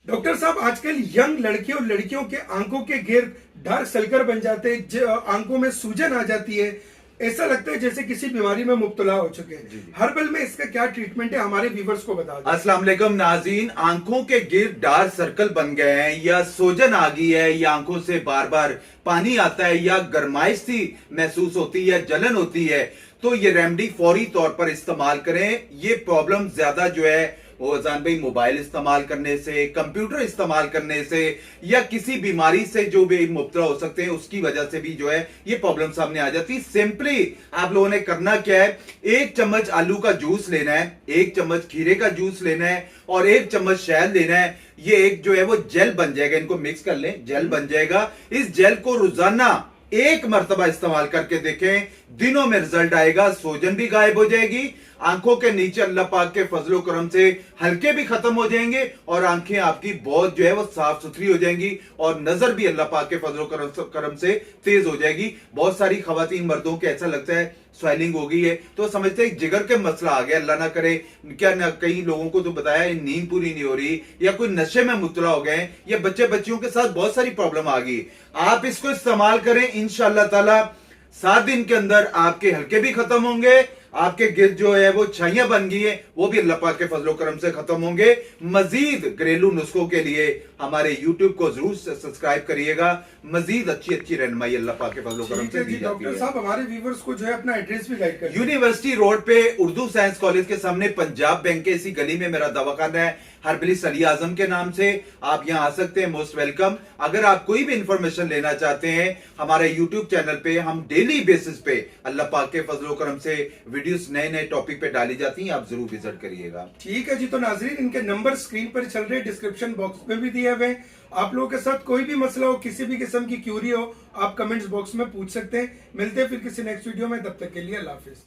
Doctor साहब, आजकल young लड़के और लड़कियों के आंखों के घेर डार्क सर्कल बन जाते हैं, आंखों में सूजन आ जाती है। ऐसा लगता है जैसे किसी बीमारी में मुब्तला हो चुके हैं। हर्बल में इसका क्या ट्रीटमेंट है, हमारे व्यूवर्स को बता दें। अस्सलाम वालेकुम नाज़रीन, आंखों के गिर्द डार्क सर्कल बन गए हैं या सूजन आ गई है या आंखों से बार बार पानी आता है या गर्माइश सी महसूस होती है, जलन होती है, तो ये रेमेडी फौरी तौर पर इस्तेमाल करें। ये प्रॉब्लम ज्यादा जो है वो अजान भाई मोबाइल इस्तेमाल करने से, कंप्यूटर इस्तेमाल करने से या किसी बीमारी से जो भी मुब्तला हो सकते हैं उसकी वजह से भी जो है ये प्रॉब्लम सामने आ जाती है। सिंपली आप लोगों ने करना क्या है, 1 चम्मच आलू का जूस लेना है, 1 चम्मच खीरे का जूस लेना है और 1 चम्मच शहद लेना है। ये एक जो है वो जेल बन जाएगा, इनको मिक्स कर लें, जेल बन जाएगा। इस जेल को रोजाना 1 मरतबा इस्तेमाल करके देखें, दिनों में रिजल्ट आएगा। सूजन भी गायब हो जाएगी, आंखों के नीचे अल्लाह पाक के फजलो करम से हल्के भी खत्म हो जाएंगे और आंखें आपकी बहुत जो है वो साफ सुथरी हो जाएंगी और नजर भी अल्लाह पाक के फजलो करम से तेज हो जाएगी। बहुत सारी खवातीन मर्दों के ऐसा लगता है स्वेलिंग हो गई है तो समझते हैं जिगर के मसला आ गया, अल्लाह ना करे। क्या ना, कई लोगों को तो बताया नींद पूरी नहीं हो रही या कोई नशे में मुब्तला हो गए या बच्चे बच्चियों के साथ बहुत सारी प्रॉब्लम आ गई। आप इसको इस्तेमाल करें, इंशाअल्लाह ताला 7 दिन के अंदर आपके हल्के भी खत्म होंगे, आपके गिर्द जो है वो छाइयां बन गई है वो भी अल्लाह पाक के फजलो करम से खत्म होंगे। मजीद घरेलू नुस्खों के लिए हमारे YouTube को जरूर सब्सक्राइब करिएगा। मजीद अच्छी अच्छी रहनुमाई अल्लाह पाक के फजलो करम से दी जाती है। डॉक्टर साहब, हमारे व्यूवर्स को जो है अपना एड्रेस भी गाइड करिए। यूनिवर्सिटी रोड पे उर्दू साइंस कॉलेज के सामने पंजाब बैंक के इसी गली में मेरा दवाखाना है, हर्बलिस्ट अली आजम के नाम से। आप यहां आ सकते हैं, मोस्ट वेलकम। अगर आप कोई भी इंफॉर्मेशन लेना चाहते हैं, हमारे यूट्यूब चैनल पे हम डेली बेसिस पे अल्लाह पाक के फजलो करम से वीडियोस नए नए टॉपिक पे डाली जाती हैं, आप जरूर विजिट करिएगा। ठीक है जी, तो नाजरीन इनके नंबर स्क्रीन पर चल रहे, डिस्क्रिप्शन बॉक्स में भी दिए हुए। आप लोगों के साथ कोई भी मसला हो, किसी भी किस्म की क्यूरी हो, आप कमेंट्स बॉक्स में पूछ सकते हैं। मिलते हैं फिर किसी नेक्स्ट वीडियो में, तब तक के लिए अल्लाह हाफिज।